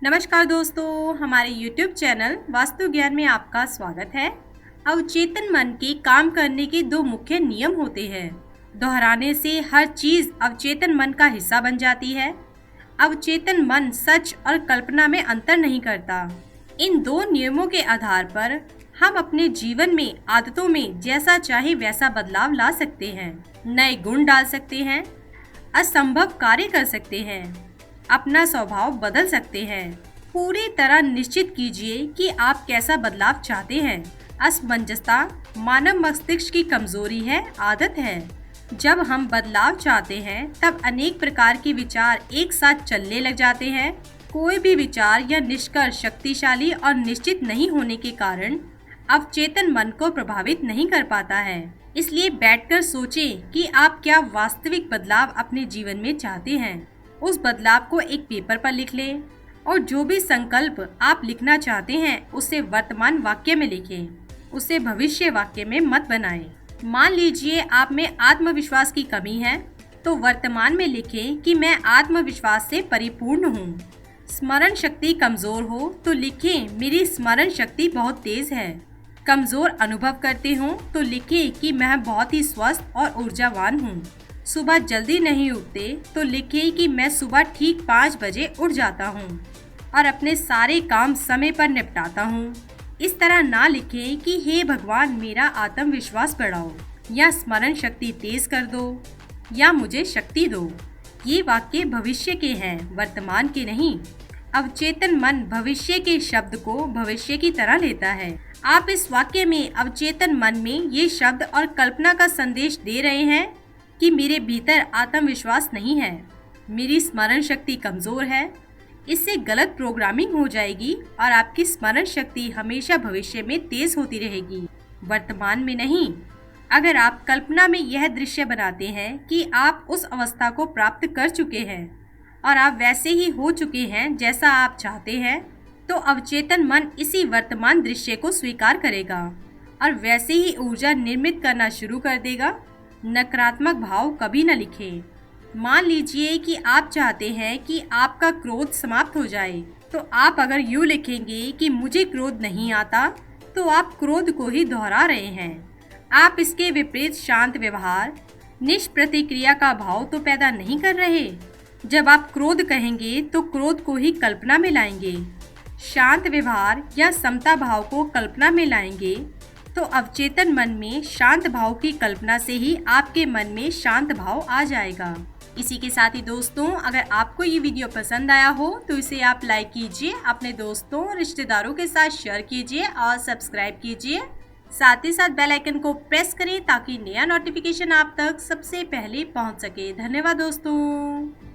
नमस्कार दोस्तों, हमारे YouTube चैनल वास्तु ज्ञान में आपका स्वागत है। अवचेतन मन के काम करने के दो मुख्य नियम होते हैं। दोहराने से हर चीज अवचेतन मन का हिस्सा बन जाती है। अवचेतन मन सच और कल्पना में अंतर नहीं करता। इन दो नियमों के आधार पर हम अपने जीवन में आदतों में जैसा चाहे वैसा बदलाव ला सकते हैं, नए गुण डाल सकते हैं, असंभव कार्य कर सकते हैं, अपना स्वभाव बदल सकते हैं। पूरी तरह निश्चित कीजिए कि आप कैसा बदलाव चाहते हैं। असमंजसता मानव मस्तिष्क की कमजोरी है, आदत है। जब हम बदलाव चाहते हैं तब अनेक प्रकार के विचार एक साथ चलने लग जाते हैं। कोई भी विचार या निष्कर्ष शक्तिशाली और निश्चित नहीं होने के कारण अवचेतन मन को प्रभावित नहीं कर पाता है। इसलिए बैठकर सोचें कि आप क्या वास्तविक बदलाव अपने जीवन में चाहते हैं। उस बदलाव को एक पेपर पर लिख लें और जो भी संकल्प आप लिखना चाहते हैं उसे वर्तमान वाक्य में लिखें, उसे भविष्य वाक्य में मत बनाएं। मान लीजिए आप में आत्मविश्वास की कमी है तो वर्तमान में लिखें कि मैं आत्मविश्वास से परिपूर्ण हूँ। स्मरण शक्ति कमजोर हो तो लिखें मेरी स्मरण शक्ति बहुत तेज है। कमजोर अनुभव करते हो तो लिखें कि मैं बहुत ही स्वस्थ और ऊर्जावान हूँ। सुबह जल्दी नहीं उठते तो लिखें कि मैं सुबह ठीक 5 बजे उठ जाता हूँ और अपने सारे काम समय पर निपटाता हूँ। इस तरह ना लिखें कि हे भगवान मेरा आत्मविश्वास बढ़ाओ या स्मरण शक्ति तेज कर दो या मुझे शक्ति दो। ये वाक्य भविष्य के हैं, वर्तमान के नहीं। अवचेतन मन भविष्य के शब्द को भविष्य की तरह लेता है। आप इस वाक्य में अवचेतन मन में ये शब्द और कल्पना का संदेश दे रहे हैं कि मेरे भीतर आत्मविश्वास नहीं है, मेरी स्मरण शक्ति कमजोर है। इससे गलत प्रोग्रामिंग हो जाएगी और आपकी स्मरण शक्ति हमेशा भविष्य में तेज होती रहेगी, वर्तमान में नहीं। अगर आप कल्पना में यह दृश्य बनाते हैं कि आप उस अवस्था को प्राप्त कर चुके हैं और आप वैसे ही हो चुके हैं जैसा आप चाहते हैं, तो अवचेतन मन इसी वर्तमान दृश्य को स्वीकार करेगा और वैसे ही ऊर्जा निर्मित करना शुरू कर देगा। नकारात्मक भाव कभी न लिखें। मान लीजिए कि आप चाहते हैं कि आपका क्रोध समाप्त हो जाए, तो आप अगर यूँ लिखेंगे कि मुझे क्रोध नहीं आता, तो आप क्रोध को ही दोहरा रहे हैं। आप इसके विपरीत शांत व्यवहार, निष्प्रतिक्रिया का भाव तो पैदा नहीं कर रहे। जब आप क्रोध कहेंगे तो क्रोध को ही कल्पना में लाएंगे। शांत व्यवहार या समता भाव को कल्पना में लाएंगे तो अवचेतन मन में शांत भाव की कल्पना से ही आपके मन में शांत भाव आ जाएगा। इसी के साथ ही दोस्तों, अगर आपको ये वीडियो पसंद आया हो तो इसे आप लाइक कीजिए, अपने दोस्तों और रिश्तेदारों के साथ शेयर कीजिए और सब्सक्राइब कीजिए। साथ ही साथ बेल आइकन को प्रेस करें ताकि नया नोटिफिकेशन आप तक सबसे पहले पहुंच सके। धन्यवाद दोस्तों।